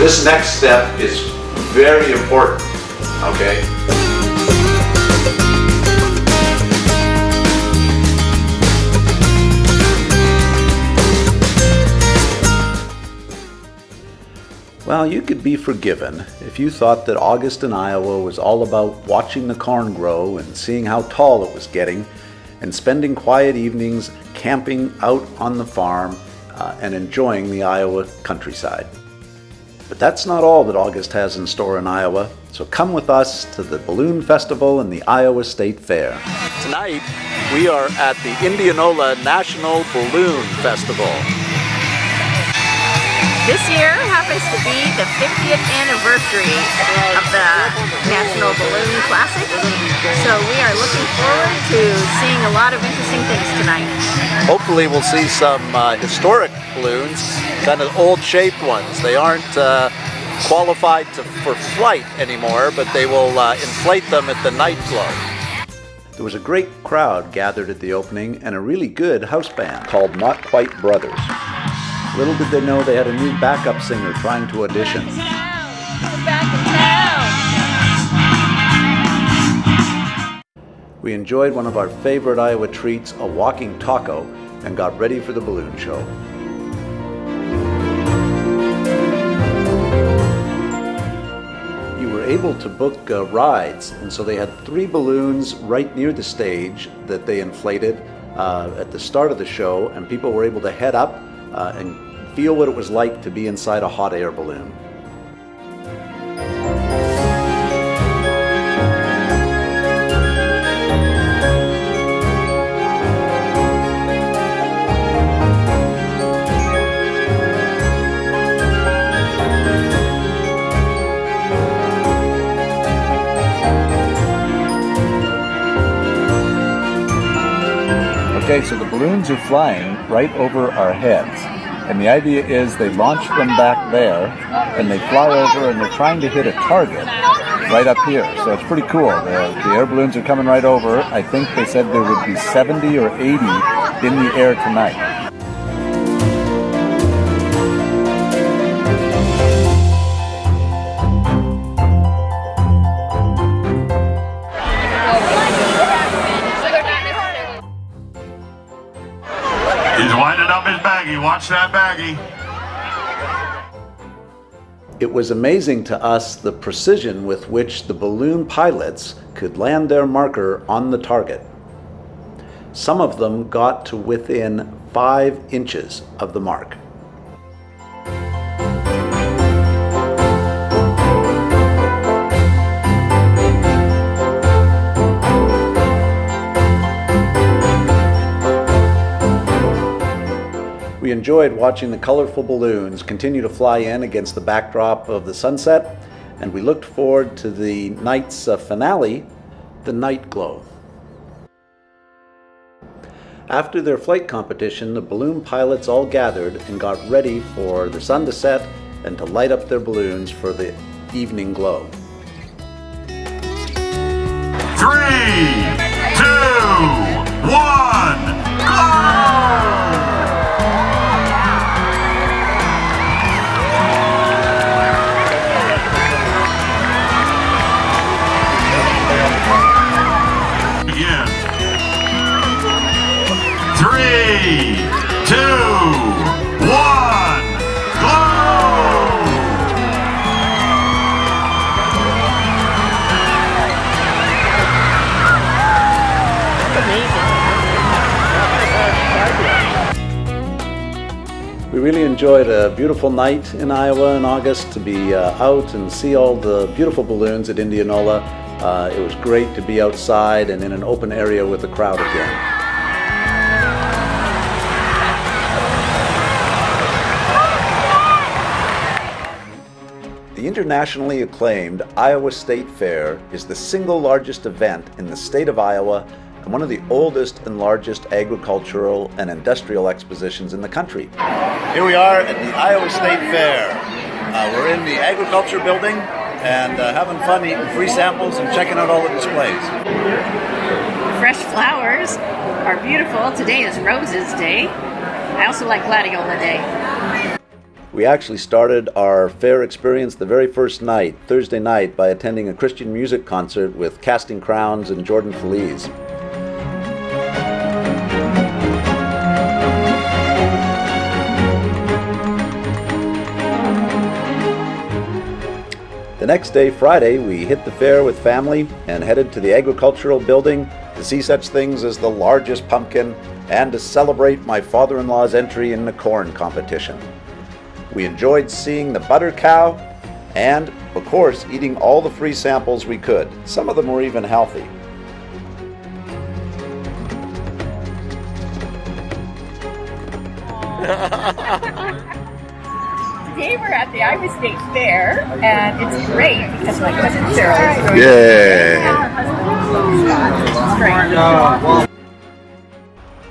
This next step is very important, okay? Well, you could be forgiven if you thought that August in Iowa was all about watching the corn grow and seeing how tall it was getting and spending quiet evenings camping out on the farm and enjoying the Iowa countryside. But that's not all that August has in store in Iowa, so come with us to the Balloon Festival and the Iowa State Fair. Tonight, we are at the Indianola National Balloon Festival. This year happens to be the 50th anniversary of the National Balloon Classic, so we are looking forward to seeing a lot of interesting things tonight. Hopefully we'll see some historic balloons, kind of old-shaped ones. They aren't qualified for flight anymore, but they will inflate them at the night glow. There was a great crowd gathered at the opening and a really good house band called Not Quite Brothers. Little did they know they had a new backup singer trying to audition. We enjoyed one of our favorite Iowa treats, a walking taco, and got ready for the balloon show. You were able to book rides, and so they had 3 balloons right near the stage that they inflated at the start of the show, and people were able to head up and feel what it was like to be inside a hot air balloon. Okay, so the balloons are flying right over our heads. And the idea is they launch them back there, and they fly over, and they're trying to hit a target right up here. So it's pretty cool. The air balloons are coming right over. I think they said there would be 70 or 80 in the air tonight. He's winding up his baggie. Watch that baggie. It was amazing to us the precision with which the balloon pilots could land their marker on the target. Some of them got to within 5 inches of the mark. We enjoyed watching the colorful balloons continue to fly in against the backdrop of the sunset, and we looked forward to the night's finale, the night glow. After their flight competition, the balloon pilots all gathered and got ready for the sun to set and to light up their balloons for the evening glow. 3, 2, 1, go! Again. 3, 2, 1, go! We really enjoyed a beautiful night in Iowa in August to be out and see all the beautiful balloons at Indianola. It was great to be outside and in an open area with the crowd again. The internationally acclaimed Iowa State Fair is the single largest event in the state of Iowa and one of the oldest and largest agricultural and industrial expositions in the country. Here we are at the Iowa State Fair. We're in the agriculture building and having fun eating free samples and checking out all the displays. Fresh flowers are beautiful. Today is Roses Day. I also like Gladiola Day. We actually started our fair experience the very first night, Thursday night, by attending a Christian music concert with Casting Crowns and Jordan Feliz. The next day, Friday, we hit the fair with family and headed to the agricultural building to see such things as the largest pumpkin and to celebrate my father-in-law's entry in the corn competition. We enjoyed seeing the butter cow and, of course, eating all the free samples we could. Some of them were even healthy. Today we're at the Iowa State Fair, and it's great because my cousin Cheryl is going Yeah!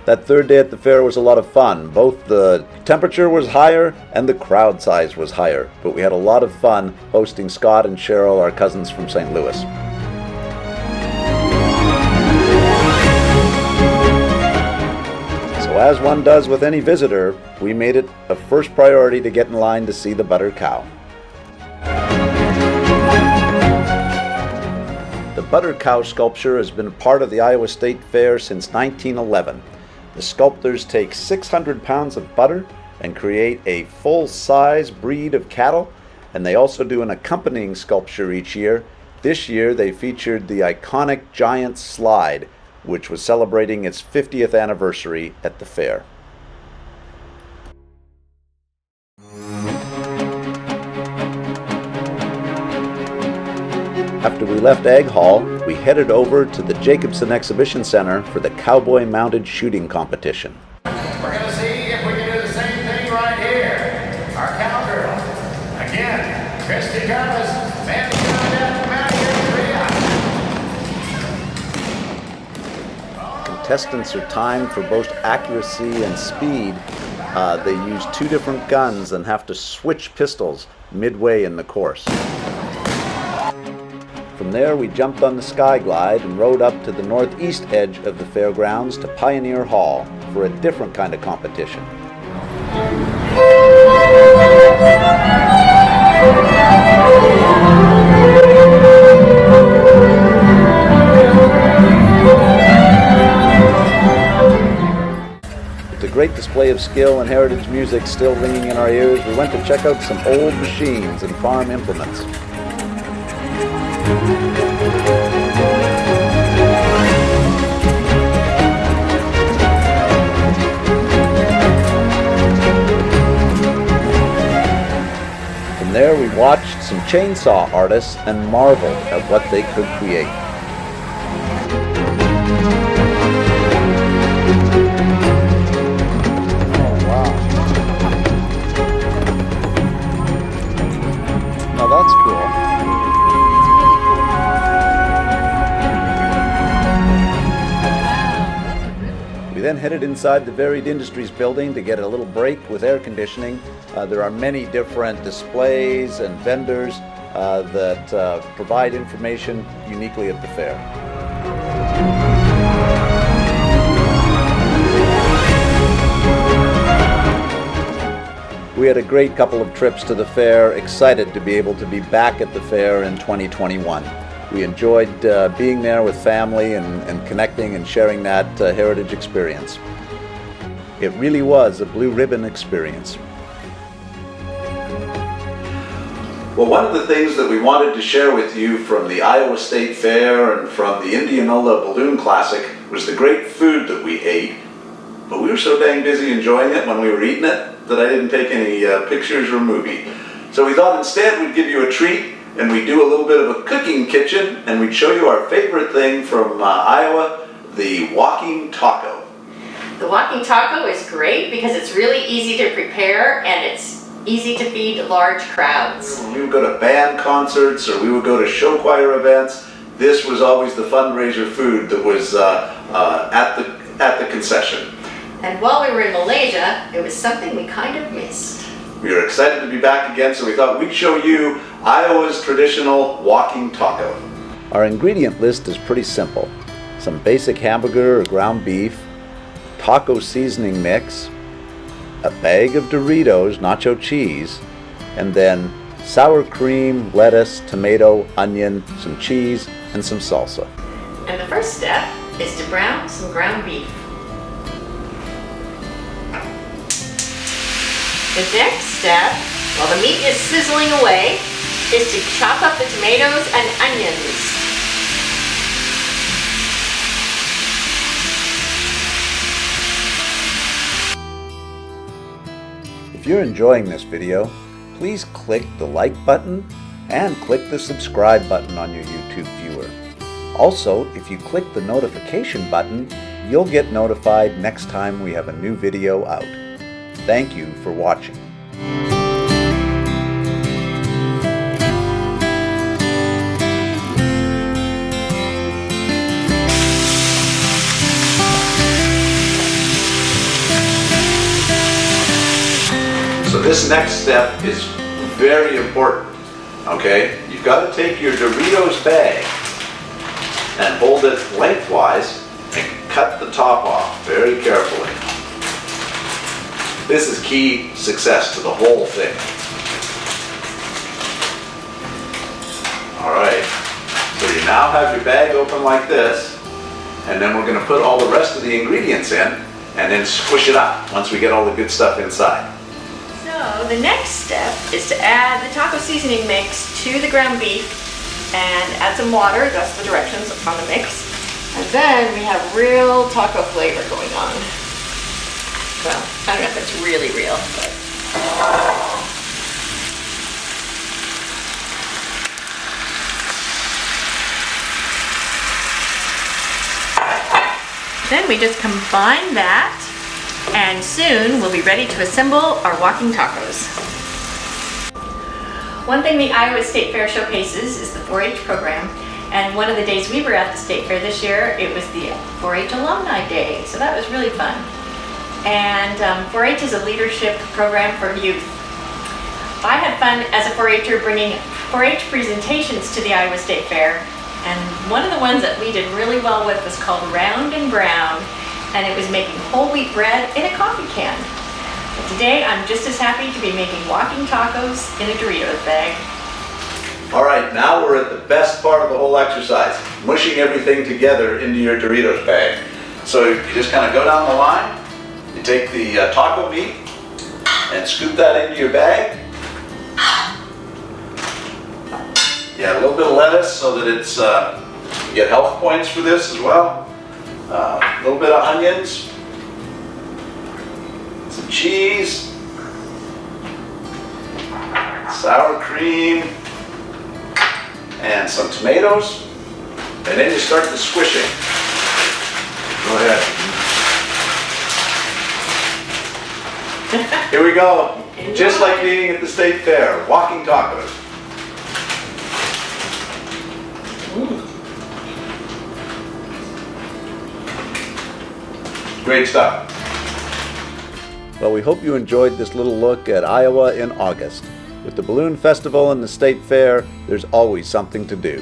That third day at the fair was a lot of fun. Both the temperature was higher and the crowd size was higher, but we had a lot of fun hosting Scott and Cheryl, our cousins from St. Louis. So as one does with any visitor, we made it a first priority to get in line to see the butter cow. The butter cow sculpture has been part of the Iowa State Fair since 1911. The sculptors take 600 pounds of butter and create a full-size breed of cattle, and they also do an accompanying sculpture each year. This year they featured the iconic giant slide, which was celebrating its 50th anniversary at the fair. After we left Ag Hall, we headed over to the Jacobson Exhibition Center for the Cowboy Mounted Shooting Competition. We're going to see if we can do the same thing right here. Our cowgirl. Again, Christy Thomas, Mandy Contestants are timed for both accuracy and speed. They use two different guns and have to switch pistols midway in the course. From there, we jumped on the Sky Glide and rode up to the northeast edge of the fairgrounds to Pioneer Hall for a different kind of competition. With the great display of skill and heritage music still ringing in our ears, we went to check out some old machines and farm implements. From there, we watched some chainsaw artists and marveled at what they could create. Oh, wow. Now that's cool. We then headed inside the Varied Industries building to get a little break with air conditioning. There are many different displays and vendors that provide information uniquely at the fair. We had a great couple of trips to the fair, excited to be able to be back at the fair in 2021. We enjoyed being there with family and connecting and sharing that heritage experience. It really was a blue ribbon experience. Well, one of the things that we wanted to share with you from the Iowa State Fair and from the Indianola Balloon Classic was the great food that we ate. But we were so dang busy enjoying it when we were eating it that I didn't take any pictures or movie. So we thought instead we'd give you a treat and we'd do a little bit of a cooking kitchen and we'd show you our favorite thing from Iowa, the walking taco. The walking taco is great because it's really easy to prepare and it's easy to feed large crowds. When we would go to band concerts or we would go to show choir events, this was always the fundraiser food that was at the concession. And while we were in Malaysia, it was something we kind of missed. We were excited to be back again, so we thought we'd show you Iowa's traditional walking taco. Our ingredient list is pretty simple. Some basic hamburger or ground beef, taco seasoning mix, a bag of Doritos nacho cheese, and then sour cream, lettuce, tomato, onion, some cheese, and some salsa. And the first step is to brown some ground beef. The next step, while the meat is sizzling away, is to chop up the tomatoes and onions. If you're enjoying this video, please click the like button and click the subscribe button on your YouTube viewer. Also, if you click the notification button, you'll get notified next time we have a new video out. Thank you for watching. So this next step is very important, okay? You've got to take your Doritos bag and hold it lengthwise and cut the top off very carefully. This is key success to the whole thing. All right, so you now have your bag open like this, and then we're going to put all the rest of the ingredients in and then squish it up once we get all the good stuff inside. So the next step is to add the taco seasoning mix to the ground beef and add some water. That's the directions on the mix. And then we have real taco flavor going on. Well, I don't know if it's really real, but. Then we just combine that, and soon we'll be ready to assemble our walking tacos. One thing the Iowa State Fair showcases is the 4-H program, and one of the days we were at the State Fair this year, it was the 4-H Alumni Day, so that was really fun. And 4-H is a leadership program for youth. I had fun as a 4-H'er bringing 4-H presentations to the Iowa State Fair, and one of the ones that we did really well with was called Round and Brown, and it was making whole wheat bread in a coffee can. But today I'm just as happy to be making walking tacos in a Doritos bag. All right, now we're at the best part of the whole exercise, mushing everything together into your Doritos bag. So you just kind of go down the line, you take the taco meat and scoop that into your bag. Yeah, a little bit of lettuce so that it's you get health points for this as well. A little bit of onions, some cheese, sour cream, and some tomatoes. And then you start the squishing. Go ahead. Here we go. Just like eating at the State Fair, walking tacos. Great stuff. Well, we hope you enjoyed this little look at Iowa in August. With the Balloon Festival and the State Fair, there's always something to do.